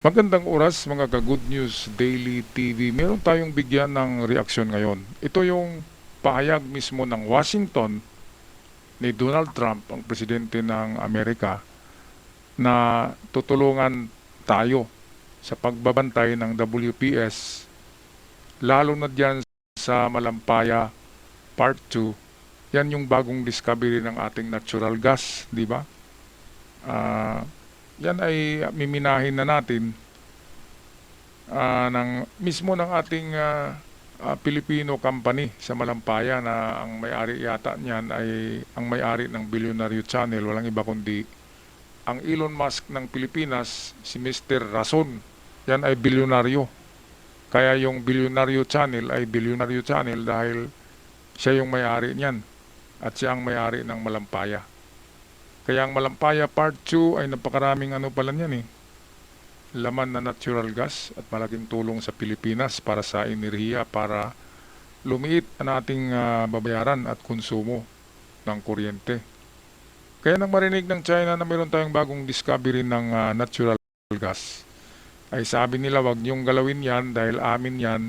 Magandang oras mga ka-Good News Daily TV. Meron tayong bigyan ng reaksyon ngayon. Ito yung pahayag mismo ng Washington ni Donald Trump, ang presidente ng Amerika, na tutulungan tayo sa pagbabantay ng WPS, lalo na diyan sa Malampaya Part 2. Yan yung bagong discovery ng ating natural gas, di ba? Yan ay miminahin na natin mismo ng ating Filipino company sa Malampaya, na ang may-ari yata niyan ay ang may-ari ng Billionaire Channel, walang iba kundi ang Elon Musk ng Pilipinas, si Mr. Rason. Yan ay bilyonaryo. Kaya yung Billionaire Channel ay Billionaire Channel dahil siya yung may-ari niyan at siya ang may-ari ng Malampaya. Kaya ang Malampaya Part 2 ay napakaraming pala niyan laman na natural gas at malaking tulong sa Pilipinas para sa enerhiya, para lumiit ang ating babayaran at konsumo ng kuryente. Kaya nang marinig ng China na mayroon tayong bagong discovery ng natural gas, ay sabi nila wag niyong galawin yan dahil amin yan,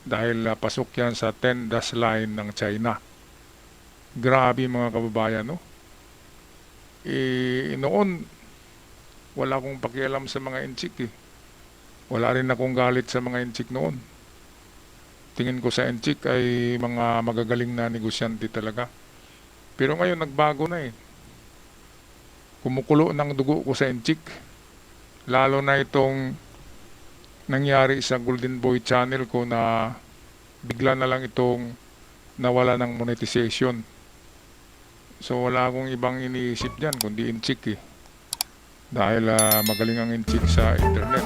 dahil pasok yan sa 10 line ng China. Grabe mga kababayan, no? Noon, wala akong pakialam sa mga inchik Wala rin akong galit sa mga inchik noon. Tingin ko sa inchik ay mga magagaling na negosyante talaga. Pero ngayon nagbago na Kumukulo ng dugo ko sa inchik. Lalo na itong nangyari sa Golden Boy channel ko na bigla na lang itong nawala ng monetization. So wala akong ibang iniisip dyan kundi inchik dahil magaling ang inchik sa internet.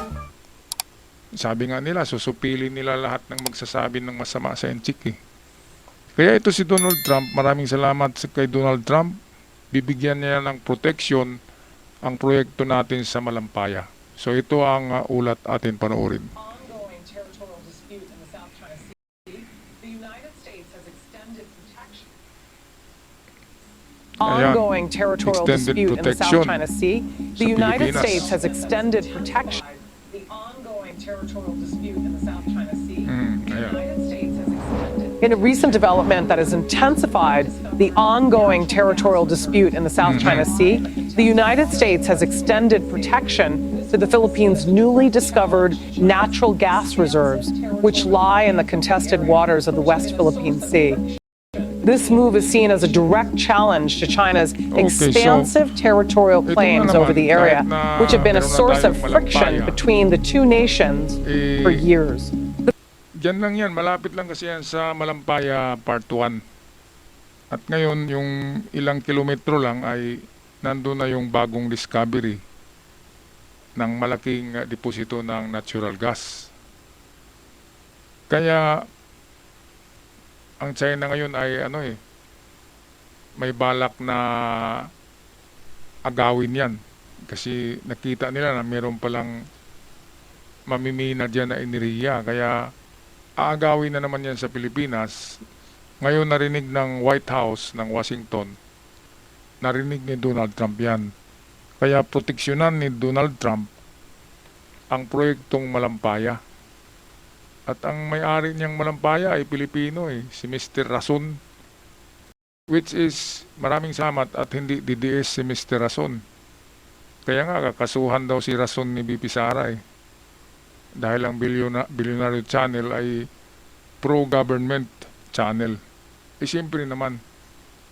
Sabi nga nila, susupili nila lahat ng magsasabi ng masama sa inchik Kaya ito si Donald Trump, maraming salamat kay Donald Trump. Bibigyan niya ng protection ang proyekto natin sa Malampaya. So ito ang ulat atin panoorin. Ongoing territorial dispute in the South China Sea, the United States has extended protection. Ongoing territorial dispute in the South China Sea, the United States has extended protection. The ongoing territorial dispute in the South China Sea, the United States has extended. In a recent development that has intensified the ongoing territorial dispute in the South China Sea, the United States has extended protection to the Philippines' newly discovered natural gas reserves, which lie in the contested waters of the West Philippine Sea. This move is seen as a direct challenge to China's expansive territorial claims over the area, which have been a source of friction between the two nations for years. Diyan lang yan, malapit lang kasi yan sa Malampaya Part 1. At ngayon, yung ilang kilometro lang ay nandun na yung bagong discovery ng malaking deposito ng natural gas. Kaya ang China ngayon ay may balak na agawin yan. Kasi nakita nila na meron palang mamimina dyan na enerhiya. Kaya aagawin na naman yan sa Pilipinas. Ngayon narinig ng White House ng Washington, narinig ni Donald Trump yan. Kaya proteksyonan ni Donald Trump ang proyektong Malampaya. At ang may-ari niyang Malampaya ay Pilipino si Mr. Rason. Which is, maraming salamat at hindi DDS si Mr. Rason. Kaya nga kakasuhan daw si Rason ni BP Sara dahil ang Billionaire Channel ay pro-government channel. Siyempre naman,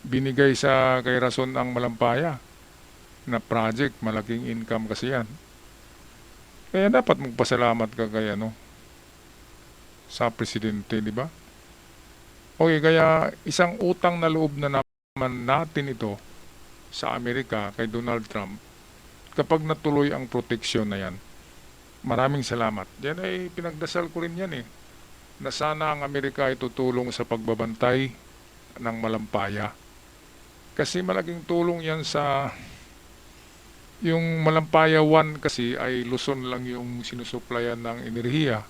binigay kay Rason ang Malampaya na project, malaking income kasi yan. Kaya dapat magpasalamat ka kay sa presidente, di ba? Okay, kaya isang utang na loob na naman natin ito sa Amerika kay Donald Trump kapag natuloy ang proteksyon na yan. Maraming salamat. Yan ay pinagdasal ko rin yan na sana ang Amerika ay tutulong sa pagbabantay ng Malampaya. Kasi malaking tulong yan sa yung Malampaya 1 kasi ay Luzon lang yung sinusuplayan ng enerhiya.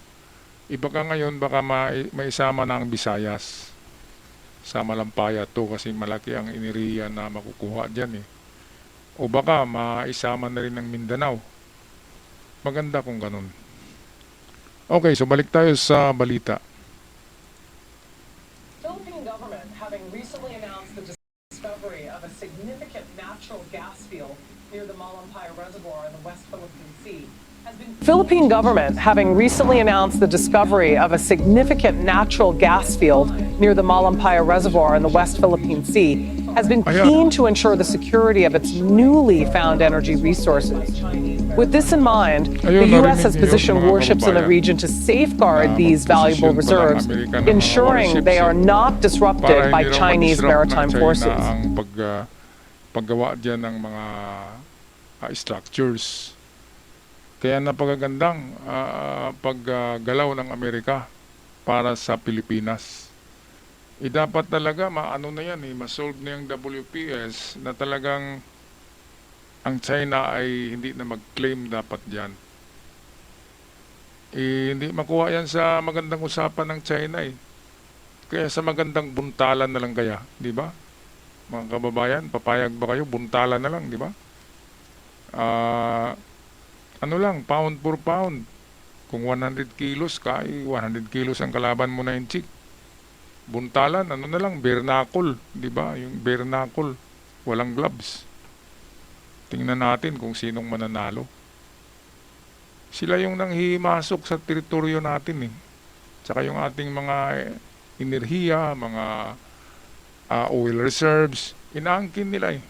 Iba ka ngayon, baka maisama na ang Visayas sa Malampaya 2 kasi malaki ang enerhiya na makukuha dyan O baka maisama na rin ng Mindanao. Maganda kung ganun. Okay, so balik tayo sa balita. Philippine government having recently announced the discovery of a significant natural gas field near the Malampaya Reservoir in the West Philippine Sea. Philippine government having recently announced the discovery of a significant natural gas field near the Malampaya Reservoir in the West Philippine Sea has been keen to ensure the security of its newly found energy resources. With this in mind, the U.S. has positioned warships in the region to safeguard these valuable reserves, ensuring they are not disrupted by Chinese maritime forces. Ang paggawa dyan ng mga structures. Kaya napakagandang paggalaw ng Amerika para sa Pilipinas. Dapat talaga maano na yan, masolve na yung WPS na talagang ang China ay hindi na mag-claim dapat dyan. Hindi makuha yan sa magandang usapan ng China . Kaya sa magandang buntalan na lang kaya, di ba? Mga kababayan, papayag ba kayo? Buntalan na lang, di ba? Ano lang, pound for pound. Kung 100 kilos ka, 100 kilos ang kalaban mo na yung chick. Buntalan, ano na lang, bare knuckle, di ba? Yung bare knuckle, walang gloves. Tingnan natin kung sinong mananalo. Sila yung nanghihimasok sa teritoryo natin . Tsaka yung ating mga enerhiya, mga oil reserves, inaangkin nila .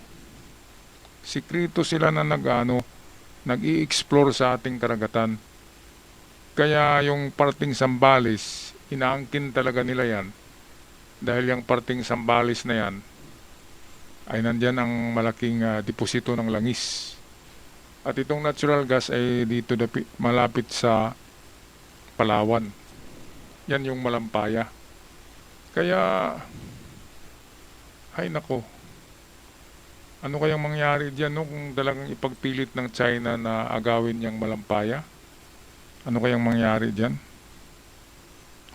Sikrito sila na nag-i-explore sa ating karagatan. Kaya yung parting Zambales, inaangkin talaga nila yan. Dahil yung parting Zambales na yan, ay nandyan ang malaking deposito ng langis. At itong natural gas ay dito malapit sa Palawan. Yan yung Malampaya. Kaya, hay nako, ano kayang mangyari dyan kung talagang ipagpilit ng China na agawin yung Malampaya? Ano kayang mangyari dyan?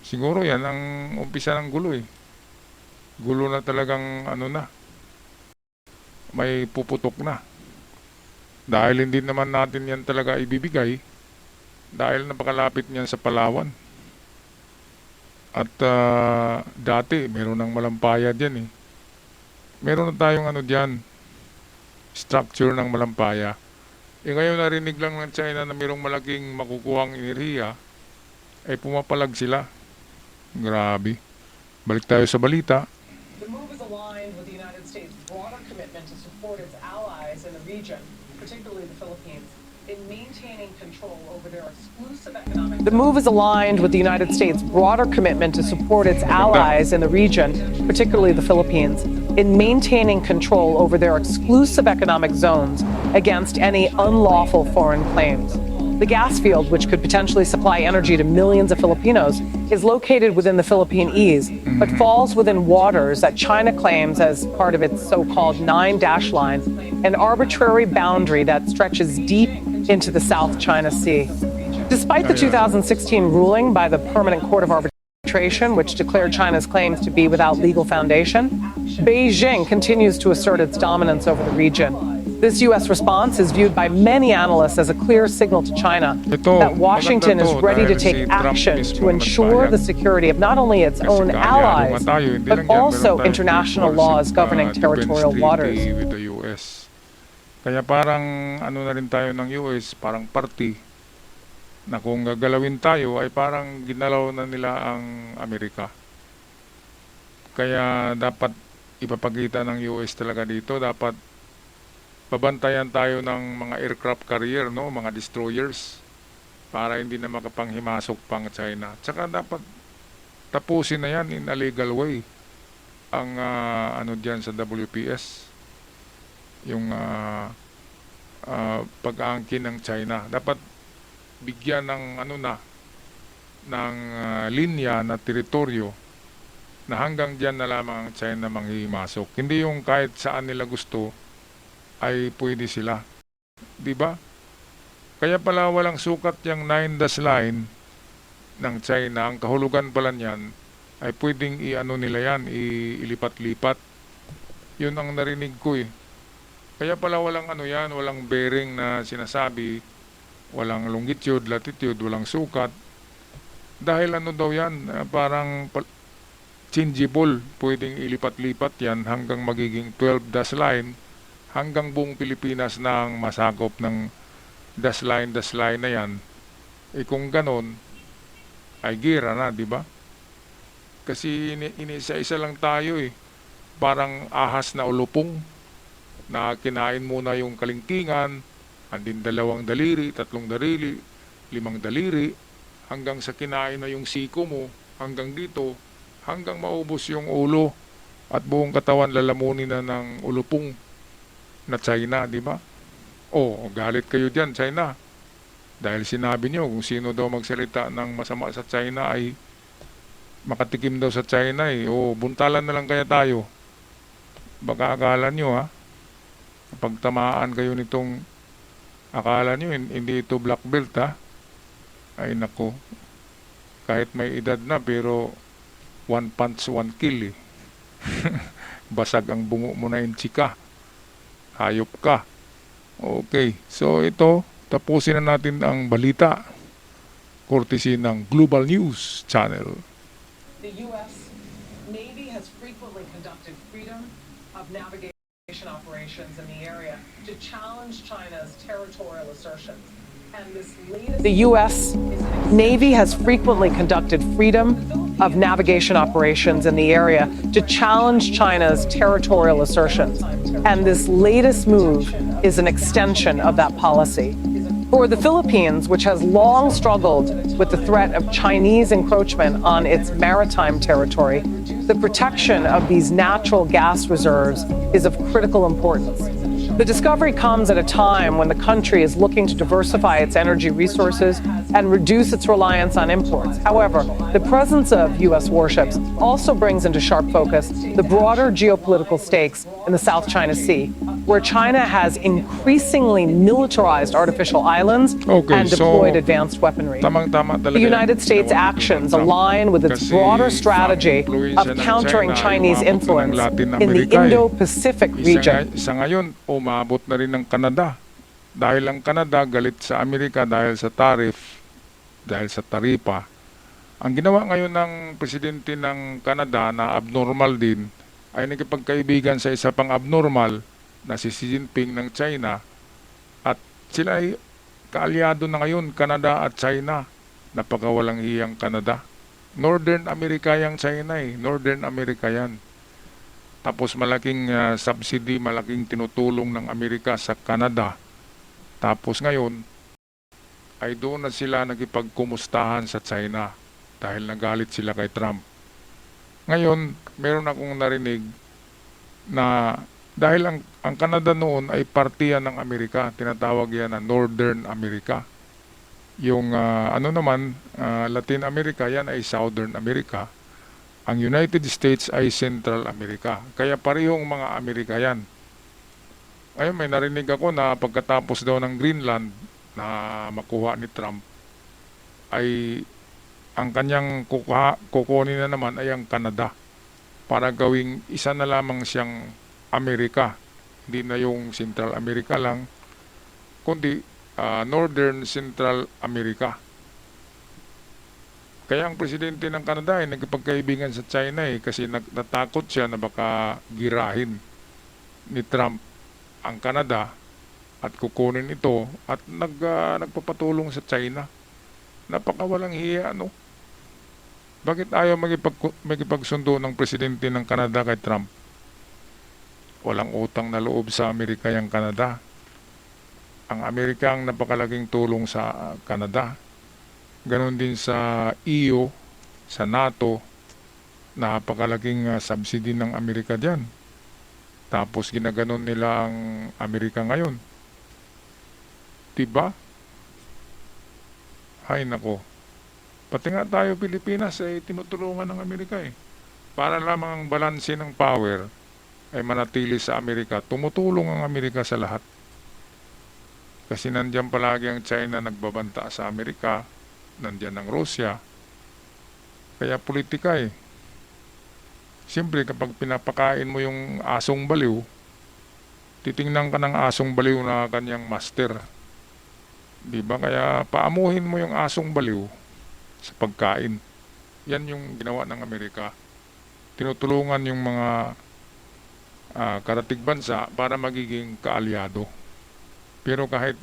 Siguro yan ang umpisa ng gulo . Gulo na talagang may puputok na. Dahil hindi naman natin yan talaga ibibigay dahil napakalapit niyan sa Palawan. At dati meron ng Malampaya dyan . Meron na tayong dyan, structure ng Malampaya. Ngayon narinig lang ng China na mayroong malaking makukuhang enerhiya, ay pumapalag sila. Grabe. Balik tayo sa balita. The move is aligned with the United States' broader commitment to support its allies in the region, particularly the Philippines, in maintaining control over their exclusive economic... The move is aligned with the United States' broader commitment to support its allies in the region, particularly the Philippines, in maintaining control over their exclusive economic zones against any unlawful foreign claims. The gas field, which could potentially supply energy to millions of Filipinos, is located within the Philippine Ease, but falls within waters that China claims as part of its so-called 9-dash line, an arbitrary boundary that stretches deep into the South China Sea. Despite the 2016 ruling by the Permanent Court of Arbitration, which declared China's claims to be without legal foundation, Beijing continues to assert its dominance over the region. This U.S. response is viewed by many analysts as a clear signal to China that Washington is ready to take action to ensure the security of not only its own allies, but also international laws governing territorial waters. With the US. Kaya parang na rin tayo ng US, parang party na kung gagalawin tayo ay parang ginalaw na nila ang Amerika. Kaya dapat ipapakita ng US talaga dito, dapat babantayan tayo ng mga aircraft carrier, mga destroyers, para hindi na makapanghimasok pang China. Tsaka dapat tapusin na yan in a legal way ang dyan sa WPS, yung pag-aangkin ng China. Dapat bigyan ng ng linya na teritoryo na hanggang dyan na lamang ang China manghimasok. Hindi yung kahit saan nila gusto ay pwede sila. Diba? Kaya pala walang sukat yung 9-dash line ng China. Ang kahulugan pala niyan ay pwedeng nila yan, ilipat-lipat. Yun ang narinig ko . Kaya pala walang walang bearing na sinasabi walang longitude, latitude, walang sukat. Dahil ano daw yan, parang changeable, pwedeng ilipat-lipat yan hanggang magiging 12 dash line, hanggang buong Pilipinas na ang masakop ng dash line na yan. Kung ganon, ay gira na, di ba? Kasi inisa-isa lang tayo parang ahas na ulupong na kinain muna yung kalingkingan, andin 2 daliri, 3 daliri, 5 daliri, hanggang sa kinain na yung siko mo, hanggang dito, hanggang maubos yung ulo at buong katawan lalamunin na ng ulupong na China, di ba? Oh, galit kayo dyan, China. Dahil sinabi nyo kung sino daw magsalita ng masama sa China ay makatikim daw sa China O, buntalan na lang kaya tayo. Baka akala nyo kapag tamaan kayo nitong akala nyo hindi ito black belt ay nako, kahit may edad na pero one punch, one kill basag ang bungo mo na yung chika, hayop ka. Okay, so ito, tapusin na natin ang balita courtesy ng Global News Channel. The U.S. Navy has frequently conducted freedom of navigation operations in the area to challenge China's territorial assertions. The U.S. Navy has frequently conducted freedom of navigation operations in the area to challenge China's territorial assertions. And this latest move is an extension of that policy. For the Philippines, which has long struggled with the threat of Chinese encroachment on its maritime territory, the protection of these natural gas reserves is of critical importance. The discovery comes at a time when the country is looking to diversify its energy resources and reduce its reliance on imports. However, the presence of U.S. warships also brings into sharp focus the broader geopolitical stakes in the South China Sea, where China has increasingly militarized artificial islands and deployed advanced weaponry. The United States' actions align with its broader strategy of countering Chinese influence in the Indo-Pacific region. Sa ngayon, umabot na rin ng Canada. Dahil ang Canada galit sa Amerika dahil sa tariff, dahil sa taripa. Ang ginawa ngayon ng presidente ng Canada na abnormal din ay nakipagkaibigan sa isa pang abnormal na si Xi Jinping ng China, at sila ay kaalyado na ngayon, Canada at China. Napakawalang hiyang Canada. Northern America yung China Northern America yan. Tapos malaking subsidy, malaking tinutulong ng Amerika sa Canada. Tapos ngayon, ay doon na sila nagipagkumustahan sa China dahil nagalit sila kay Trump. Ngayon, meron akong narinig na dahil ang Canada noon ay partiyan ng Amerika, tinatawag yan na Northern America. Yung Latin America, yan ay Southern America. Ang United States ay Central America. Kaya parehong mga Amerika yan. Ngayon may narinig ako na pagkatapos daw ng Greenland na makuha ni Trump, ay ang kanyang kukunin na naman ay ang Canada para gawing isa na lamang siyang Amerika. Hindi na yung Central America lang, kundi Northern Central America. Kaya ang presidente ng Canada ay nagkipagkaibigan sa China kasi natakot siya na baka girahin ni Trump ang Canada at kukunin ito at nagpapatulong sa China. Napakawalang hiya, Bakit ayaw magipagsundo ng presidente ng Canada kay Trump? Walang utang na loob sa Amerika yung Canada. Ang Amerika ang napakalaking tulong sa Canada. Ganon din sa EU, sa NATO, napakalaking subsidy ng Amerika dyan. Tapos ginaganon nila ang Amerika ngayon. Diba? Ay nako. Pati nga tayo Pilipinas ay tinutulungan ng Amerika Para lamang ang balanse ng power ay manatili sa Amerika. Tumutulong ang Amerika sa lahat. Kasi nandiyan palagi ang China nagbabanta sa Amerika. Nandiyan ang Russia. Kaya politika Siyempre kapag pinapakain mo yung asong baliw, titingnan ka ng asong baliw na kanyang master. Di ba? Kaya paamuhin mo yung asong baliw sa pagkain. Yan yung ginawa ng Amerika. Tinutulungan yung mga karatig bansa para magiging kaalyado. Pero kahit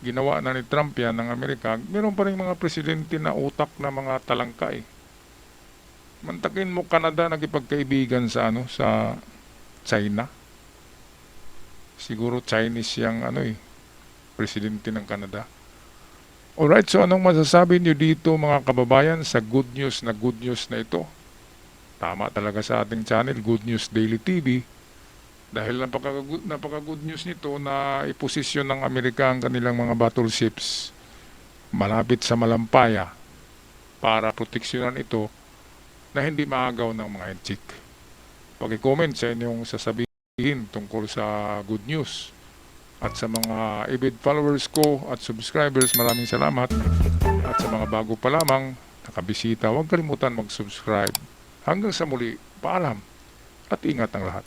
ginawa na ni Trump yan ng Amerika, meron pa rin mga presidente na utak na mga talangka eh. Mantakin mo Canada nagipagkaibigan sa sa China. Siguro Chinese yang presidente ng Canada. Alright, so anong masasabi niyo dito mga kababayan sa good news na ito? Tama talaga sa ating channel, Good News Daily TV. Dahil napaka-good news nito na iposisyon ng Amerika ang kanilang mga battleships malapit sa Malampaya para proteksyonan ito na hindi maagaw ng mga enchik. Pag-comment sa inyong sasabihin tungkol sa good news. At sa mga avid followers ko at subscribers, maraming salamat. At sa mga bago pa lamang nakabisita, huwag kalimutan mag-subscribe. Hanggang sa muli, paalam at ingat ang lahat.